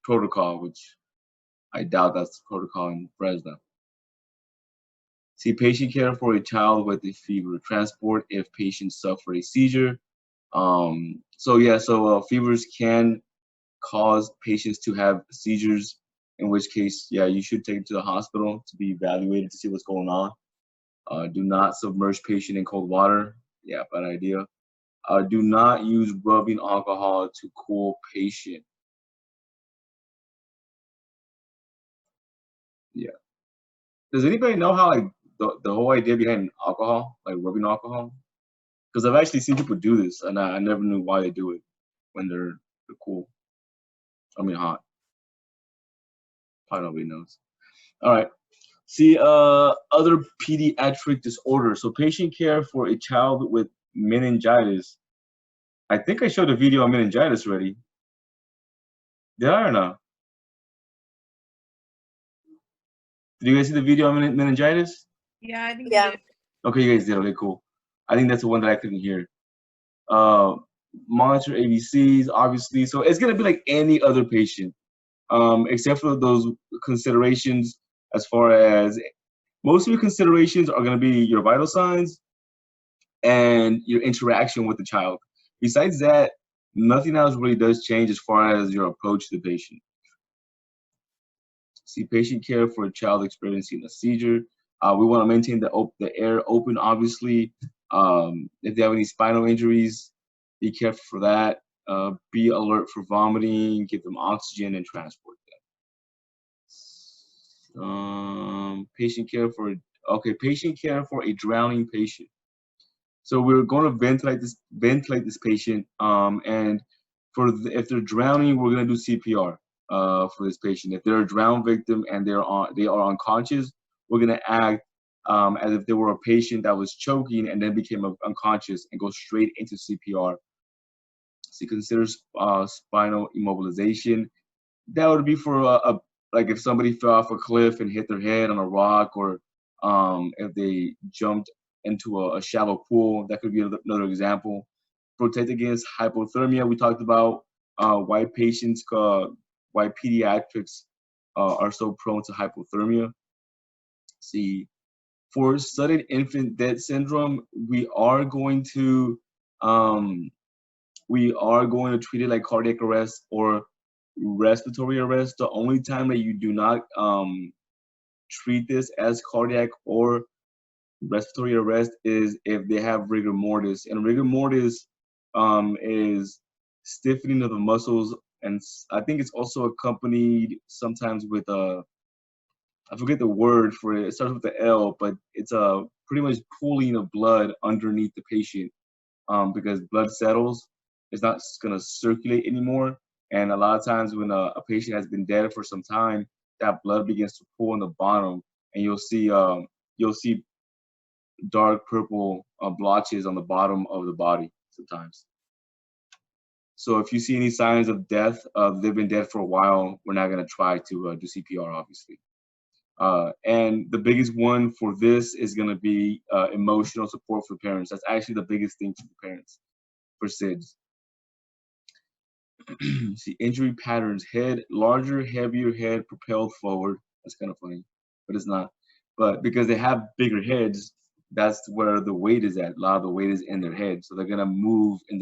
protocol, which I doubt that's the protocol in Fresno. See, patient care for a child with a fever. Transport if patient suffer a seizure. So yeah, so fevers can cause patients to have seizures, in which case, yeah, you should take them to the hospital to be evaluated to see what's going on. Do not submerge patient in cold water. Yeah, bad idea. Do not use rubbing alcohol to cool patient. Yeah. Does anybody know how like the whole idea behind alcohol, like rubbing alcohol? Because I've actually seen people do this, and I never knew why they do it when they're cool. I mean hot. Probably nobody knows. All right. See, other pediatric disorders. So patient care for a child with meningitis. I think I showed a video on meningitis already. Did I or not? Did you guys see the video on meningitis? Yeah, I think you did. Okay, you guys did. Okay, cool. I think that's the one that I couldn't hear. Uh, Monitor ABCs, obviously. So it's gonna be like any other patient, except for those considerations. As far as most of your considerations are gonna be your vital signs and your interaction with the child. Besides that, nothing else really does change as far as your approach to the patient. See, patient care for a child experiencing a seizure. We want to maintain the air open, obviously. If they have any spinal injuries, be careful for that. Be alert for vomiting, give them oxygen, and transport them. Patient care for a drowning patient. So we're going to ventilate this patient, and if they're drowning, we're going to do CPR for this patient. If they're a drown victim and they are unconscious, we're going to act as if they were a patient that was choking and then became unconscious and go straight into CPR. So consider spinal immobilization. That would be for like if somebody fell off a cliff and hit their head on a rock, or if they jumped into a shallow pool. That could be another example. Protect against hypothermia. We talked about why pediatrics are so prone to hypothermia. See, for sudden infant death syndrome, we are going to treat it like cardiac arrest or respiratory arrest. The only time that you do not treat this as cardiac or respiratory arrest is if they have rigor mortis. And rigor mortis is stiffening of the muscles, and I think it's also accompanied sometimes with I forget the word for it. It starts with the L, but it's a pretty much pooling of blood underneath the patient because blood settles. It's not going to circulate anymore. And a lot of times when a patient has been dead for some time, that blood begins to pool in the bottom, and you'll see dark purple blotches on the bottom of the body sometimes. So if you see any signs of death, they've been dead for a while, we're not going to try to do CPR, obviously. And the biggest one for this is going to be emotional support for parents. That's actually the biggest thing for the parents for SIDS. See, injury patterns: head larger, heavier head propelled forward. That's kind of funny, but it's not. But because they have bigger heads, that's where the weight is at. A lot of the weight is in their head, so they're gonna move in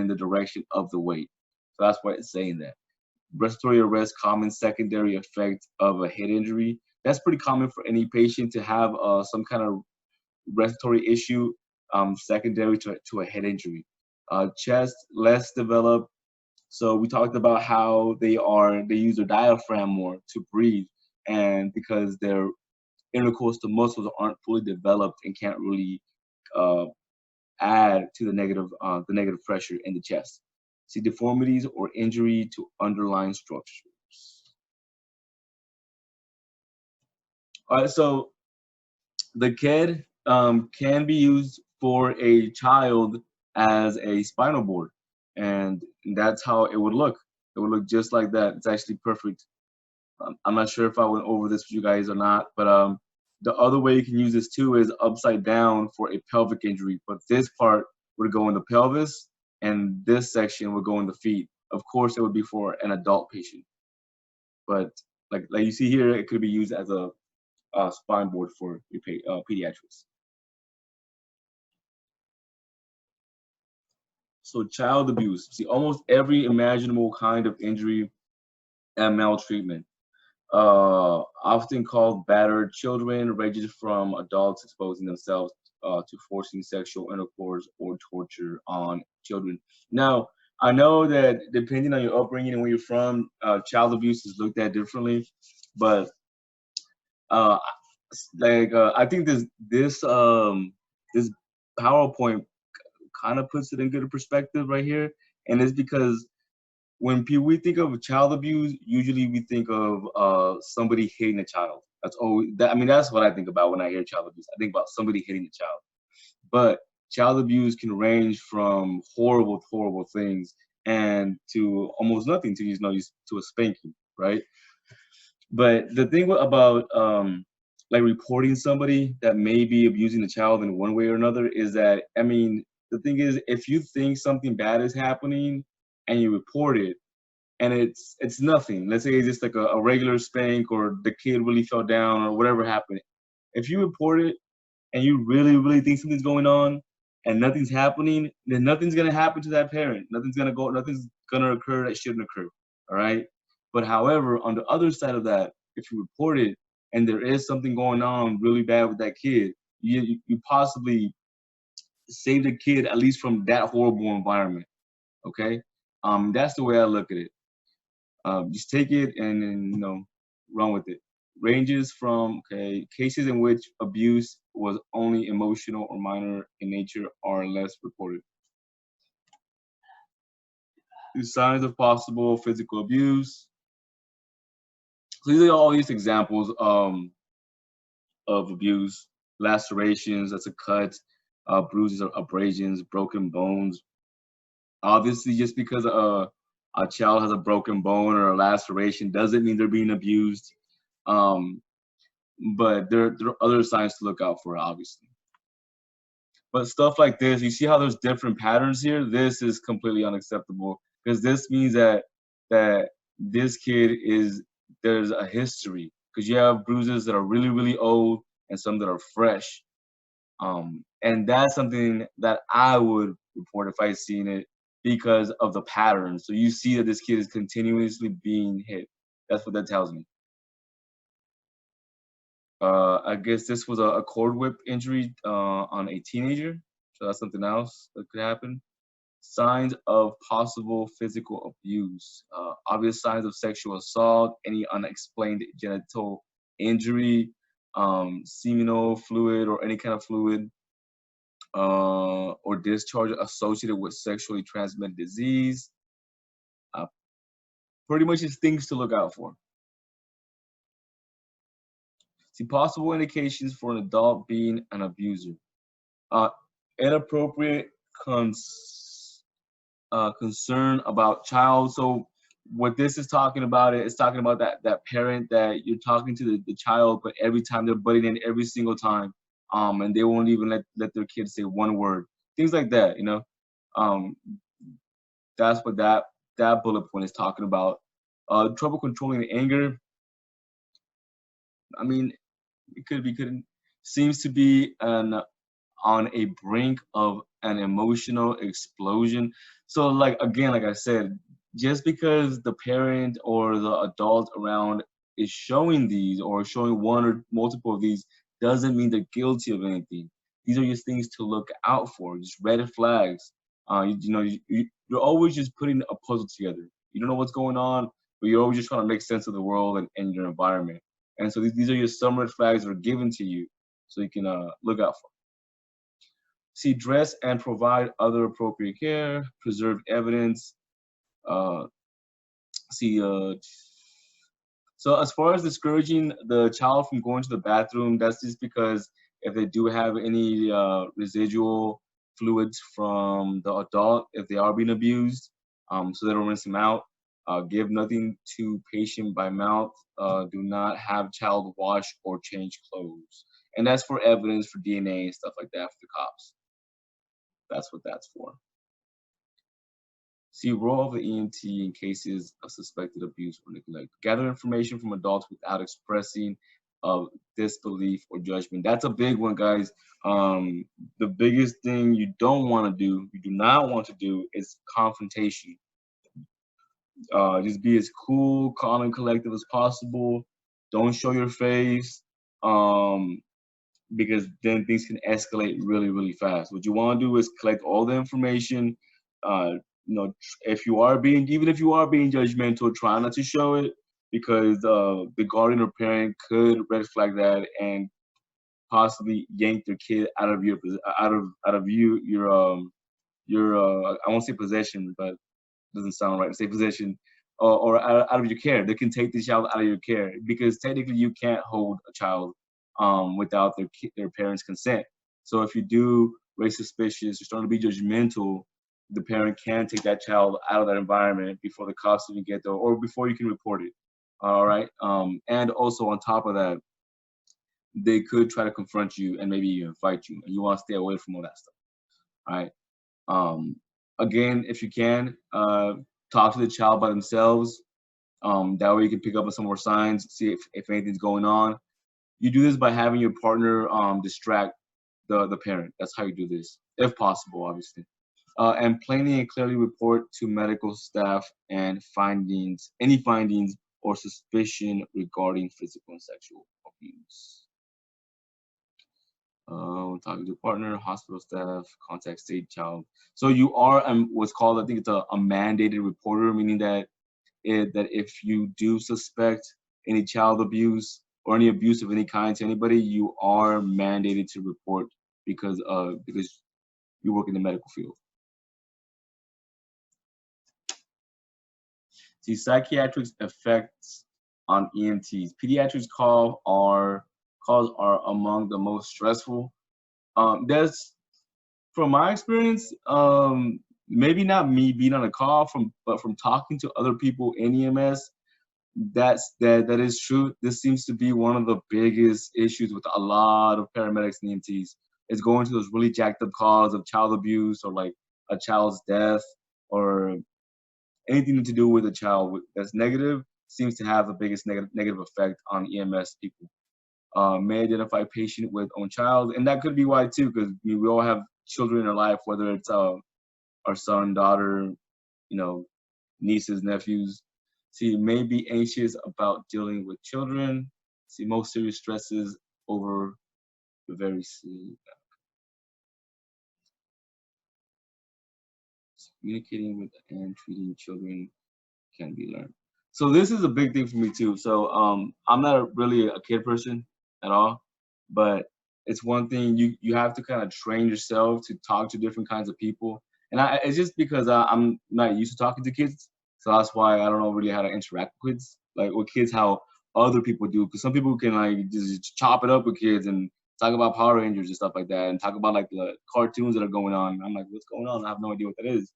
the direction of the weight. So that's why it's saying that. Respiratory arrest, common secondary effect of a head injury. That's pretty common for any patient to have some kind of respiratory issue secondary to a head injury. Chest less developed. So we talked about how they use their diaphragm more to breathe, and because their intercostal muscles aren't fully developed and can't really add to the negative pressure in the chest. See, deformities or injury to underlying structures. All right, so the KED can be used for a child as a spinal board, and that's how it would look. It would look just like that. It's actually perfect. I'm not sure if I went over this with you guys or not, but the other way you can use this too is upside down for a pelvic injury. But this part would go in the pelvis, and this section would go in the feet. Of course, it would be for an adult patient. But like you see here, it could be used as a spine board for your pediatrics. So child abuse. See, almost every imaginable kind of injury and maltreatment, often called battered children, ranges from adults exposing themselves to forcing sexual intercourse or torture on children. Now, I know that depending on your upbringing and where you're from, child abuse is looked at differently, but uh, I think this PowerPoint kind of puts it in good perspective right here, and it's because when we think of child abuse, usually we think of somebody hitting a child. That's always that. I mean, that's what I think about when I hear child abuse. I think about somebody hitting a child. But child abuse can range from horrible, horrible things and to almost nothing to to a spanking, right? But the thing about like reporting somebody that may be abusing a child in one way or another is that, I mean, the thing is, if you think something bad is happening and you report it, and it's nothing. Let's say it's just like a regular spank, or the kid really fell down, or whatever happened. If you report it and you really, really think something's going on and nothing's happening, then nothing's gonna happen to that parent. Nothing's gonna occur that shouldn't occur. All right. But however, on the other side of that, if you report it and there is something going on really bad with that kid, you possibly save the kid at least from that horrible environment. Okay. That's the way I look at it. Just take it and then, run with it. Ranges from cases in which abuse was only emotional or minor in nature are less reported. The signs of possible physical abuse. So these are all these examples of abuse: lacerations, that's a cut, bruises or abrasions, broken bones. Obviously, just because a child has a broken bone or a laceration doesn't mean they're being abused. Um, but there are other signs to look out for, obviously. But stuff like this, you see how there's different patterns here? This is completely unacceptable, because this means that this kid there's a history, because you have bruises that are really, really old and some that are fresh. And that's something that I would report if I seen it, because of the pattern. So you see that this kid is continuously being hit. That's what that tells me. I guess this was a cord whip injury on a teenager. So that's something else that could happen. Signs of possible physical abuse. Obvious signs of sexual assault, any unexplained genital injury, seminal fluid or any kind of fluid, or discharge associated with sexually transmitted disease. Pretty much just things to look out for. See, possible indications for an adult being an abuser. Uh, Inappropriate concern about child. So what this is talking about, it's talking about that parent that you're talking to the child, but every time they're butting in every single time, and they won't even let their kids say one word. Things like that, Um, that's what that bullet point is talking about. Trouble controlling anger. I mean, it seems to be on a brink of an emotional explosion. So like, again, like I said, just because the parent or the adult around is showing these or showing one or multiple of these doesn't mean they're guilty of anything. These are just things to look out for, just red flags. You're always just putting a puzzle together. You don't know what's going on, but you're always just trying to make sense of the world and your environment. And so these are just some red flags that are given to you, so you can look out for. See, dress and provide other appropriate care, preserve evidence. Uh, see, so as far as discouraging the child from going to the bathroom, that's just because if they do have any residual fluids from the adult, if they are being abused, so they don't rinse them out. Give nothing to patient by mouth. Do not have child wash or change clothes. And that's for evidence, for DNA and stuff like that for the cops. That's what that's for. See, role of the EMT in cases of suspected abuse or neglect. Gather information from adults without expressing disbelief or judgment. That's a big one, guys. The biggest thing you don't want to do, you do not want to do, is confrontation. Just be as cool, calm, and collective as possible. Don't show your face, because then things can escalate really, really fast. What you want to do is collect all the information. If you are being, even if you are being judgmental, try not to show it, because the guardian or parent could red flag that and possibly yank their kid out of your I won't say possession, but doesn't sound right to say possession, or out of your care. They can take the child out of your care, because technically you can't hold a child without their parents' consent. So if you do raise suspicious, you're starting to be judgmental, the parent can take that child out of that environment before the cops even get there, or before you can report it. All right. And also on top of that, they could try to confront you and maybe even fight you, and you want to stay away from all that stuff. All right. Again, if you can, talk to the child by themselves. That way you can pick up on some more signs, see if anything's going on. You do this by having your partner distract the parent. That's how you do this, if possible, obviously. And plainly and clearly report to medical staff and any findings or suspicion regarding physical and sexual abuse. Talking to partner, hospital staff, contact state child. So you are what's called, I think it's a mandated reporter, meaning that if you do suspect any child abuse or any abuse of any kind to anybody, you are mandated to report, because you work in the medical field. See, psychiatric effects on EMTs. Pediatrics calls are among the most stressful. That's, from my experience, maybe not me being on a call, but from talking to other people in EMS, that is true. This seems to be one of the biggest issues with a lot of paramedics and EMTs. Is going to those really jacked up calls of child abuse, or like a child's death, or anything to do with a child that's negative, seems to have the biggest negative effect on EMS people. May identify patient with own child, and that could be why too, because we all have children in our life, whether it's our son, daughter, nieces, nephews. See, may be anxious about dealing with children. See, most serious stresses over the very communicating with and treating children can be learned. So this is a big thing for me too. So I'm not really a kid person at all, but it's one thing you have to kind of train yourself to talk to different kinds of people. And it's just because I'm not used to talking to kids, so that's why I don't know really how to interact with kids, like with kids how other people do. Because some people can like just chop it up with kids and talk about Power Rangers and stuff like that, and talk about like the cartoons that are going on. And I'm like, what's going on? I have no idea what that is.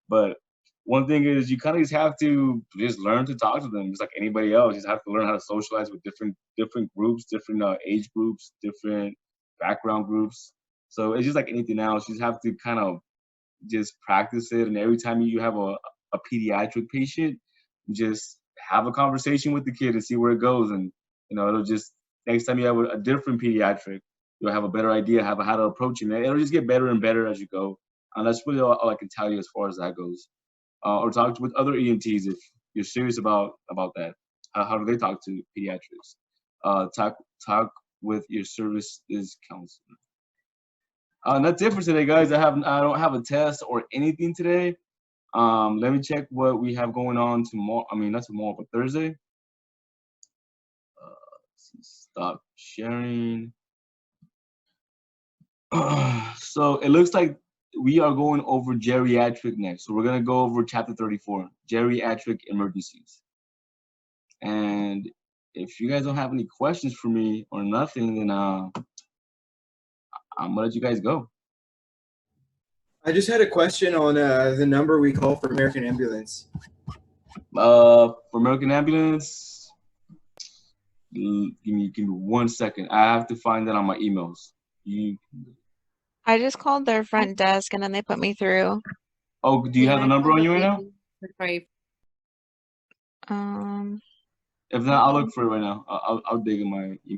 But one thing is, you kind of just have to just learn to talk to them, just like anybody else. You just have to learn how to socialize with different groups, different age groups, different background groups. So it's just like anything else. You just have to kind of just practice it. And every time you have a pediatric patient, just have a conversation with the kid and see where it goes. And it'll just, next time you have a different pediatric, you'll have a better idea how to approach him. It'll just get better and better as you go. And that's really all I can tell you as far as that goes. Or talk with other EMTs if you're serious about that. How do they talk to pediatrics? Talk with your services counselor. And that's it for today, guys. I don't have a test or anything today. Let me check what we have going on tomorrow. I mean, not tomorrow, but Thursday. Stop sharing. So it looks like we are going over geriatric next. So we're going to go over chapter 34, geriatric emergencies. And if you guys don't have any questions for me or nothing, then I'm going to let you guys go. I just had a question on the number we call for American Ambulance. For American Ambulance, give me 1 second. I have to find that on my emails. I just called their front desk and then they put me through. Oh, do you have the number on you right now? Sorry. If not, I'll look for it right now. I'll dig in my